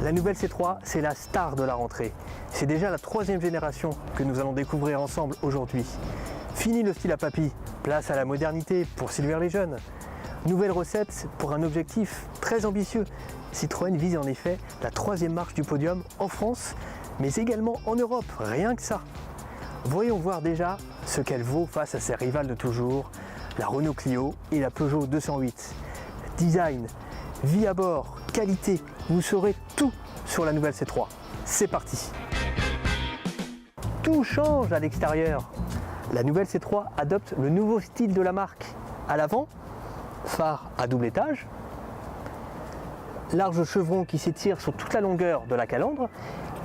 La nouvelle C3, c'est la star de la rentrée. C'est déjà la 3e génération que nous allons découvrir ensemble aujourd'hui. Fini le style à papy, place à la modernité pour séduire les jeunes. Nouvelle recette pour un objectif très ambitieux. Citroën vise en effet la 3e marche du podium en France, mais également en Europe, rien que ça. Voyons voir déjà ce qu'elle vaut face à ses rivales de toujours, la Renault Clio et la Peugeot 208. Design, vie à bord, qualité, vous saurez tout sur la nouvelle C3. C'est parti! Tout change à l'extérieur. La nouvelle C3 adopte le nouveau style de la marque. À l'avant, phare à double étage, large chevron qui s'étire sur toute la longueur de la calandre,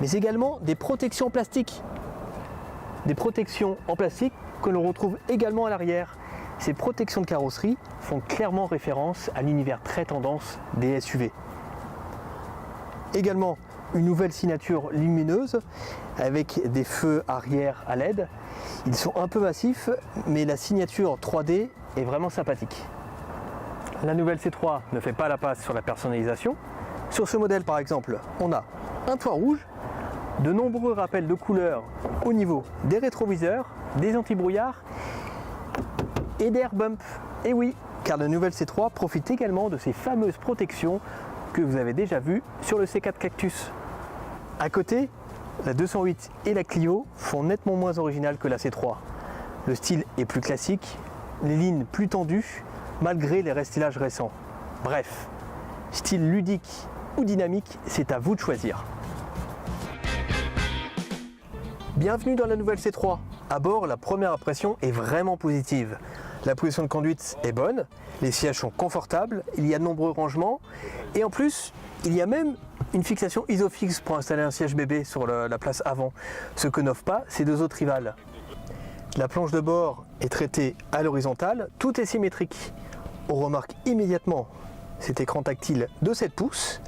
mais également des protections plastiques. Des protections en plastique que l'on retrouve également à l'arrière. Ces protections de carrosserie font clairement référence à l'univers très tendance des SUV. Également une nouvelle signature lumineuse avec des feux arrière à LED. Ils sont un peu massifs, mais la signature 3D est vraiment sympathique. La nouvelle C3 ne fait pas la passe sur la personnalisation. Sur ce modèle par exemple, on a un toit rouge, de nombreux rappels de couleurs au niveau des rétroviseurs, des anti-brouillards et des air bumps. Et oui, car la nouvelle C3 profite également de ces fameuses protections que vous avez déjà vues sur le C4 Cactus. À côté, la 208 et la Clio font nettement moins originales que la C3. Le style est plus classique, les lignes plus tendues, malgré les restilages récents. Bref, style ludique ou dynamique, c'est à vous de choisir. Bienvenue dans la nouvelle C3. À bord, la première impression est vraiment positive. La position de conduite est bonne, les sièges sont confortables, il y a de nombreux rangements et en plus, il y a même une fixation Isofix pour installer un siège bébé sur la place avant, ce que n'offrent pas ces deux autres rivales. La planche de bord est traitée à l'horizontale, tout est symétrique. On remarque immédiatement cet écran tactile de 7 pouces.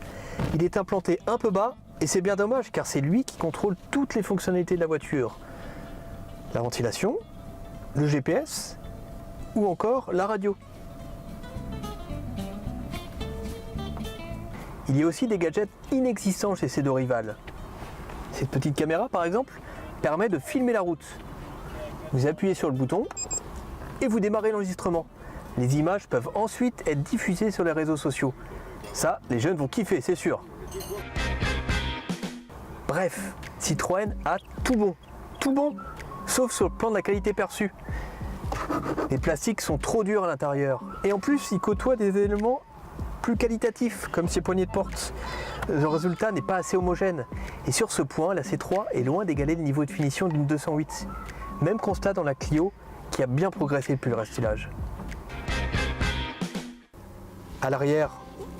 Il est implanté un peu bas et c'est bien dommage car c'est lui qui contrôle toutes les fonctionnalités de la voiture. La ventilation, le GPS ou encore la radio. Il y a aussi des gadgets inexistants chez ces deux rivales. Cette petite caméra par exemple permet de filmer la route. Vous appuyez sur le bouton et vous démarrez l'enregistrement. Les images peuvent ensuite être diffusées sur les réseaux sociaux. Ça, les jeunes vont kiffer, c'est sûr. Bref, Citroën a tout bon, sauf sur le plan de la qualité perçue. Les plastiques sont trop durs à l'intérieur et en plus ils côtoient des éléments plus qualitatifs comme ces poignées de porte. Le résultat n'est pas assez homogène et sur ce point la C3 est loin d'égaler le niveau de finition d'une 208. Même constat dans la Clio qui a bien progressé depuis le restylage. À l'arrière,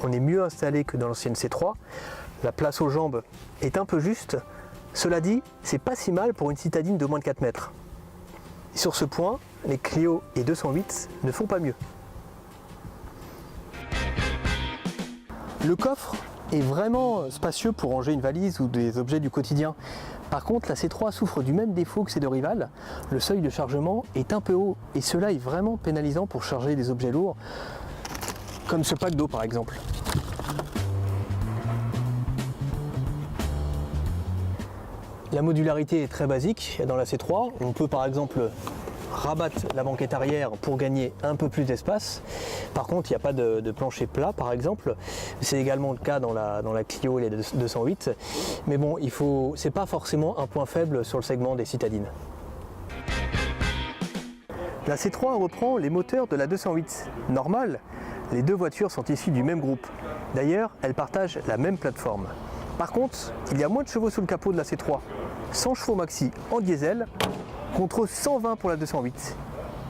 on est mieux installé que dans l'ancienne C3. La place aux jambes est un peu juste. Cela dit, c'est pas si mal pour une citadine de moins de 4 mètres. Et sur ce point, les Clio et 208 ne font pas mieux. Le coffre est vraiment spacieux pour ranger une valise ou des objets du quotidien. Par contre, la C3 souffre du même défaut que ses deux rivales. Le seuil de chargement est un peu haut et cela est vraiment pénalisant pour charger des objets lourds, comme ce pack d'eau par exemple. La modularité est très basique dans la C3. On peut par exemple rabattre la banquette arrière pour gagner un peu plus d'espace. Par contre, il n'y a pas de plancher plat par exemple. C'est également le cas dans la Clio et les 208. Mais bon, c'est pas forcément un point faible sur le segment des citadines. La C3 reprend les moteurs de la 208. Normal, les deux voitures sont issues du même groupe. D'ailleurs, elles partagent la même plateforme. Par contre, il y a moins de chevaux sous le capot de la C3. 100 chevaux maxi en diesel contre 120 pour la 208.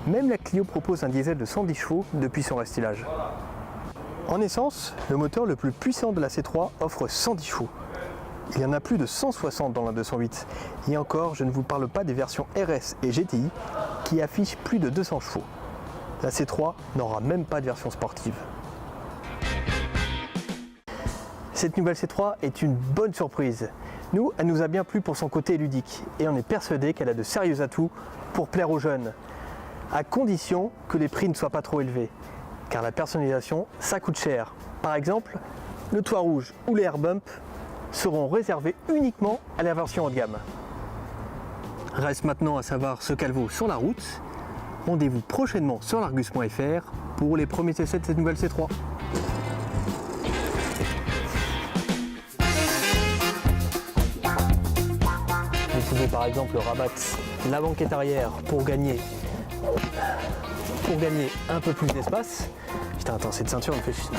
Même la Clio propose un diesel de 110 chevaux depuis son restylage. En essence, le moteur le plus puissant de la C3 offre 110 chevaux. Il y en a plus de 160 dans la 208. Et encore, je ne vous parle pas des versions RS et GTI qui affichent plus de 200 chevaux. La C3 n'aura même pas de version sportive. Cette nouvelle C3 est une bonne surprise. Nous, elle nous a bien plu pour son côté ludique et on est persuadé qu'elle a de sérieux atouts pour plaire aux jeunes, à condition que les prix ne soient pas trop élevés. car la personnalisation, ça coûte cher. Par exemple, le toit rouge ou les air bump seront réservés uniquement à la version haut de gamme. Reste maintenant à savoir ce qu'elle vaut sur la route. Rendez-vous prochainement sur largus.fr pour les premiers essais de cette nouvelle C3. Vous pouvez par exemple rabattre la banquette arrière pour gagner un peu plus d'espace. Putain, attends, cette ceinture me fait chier.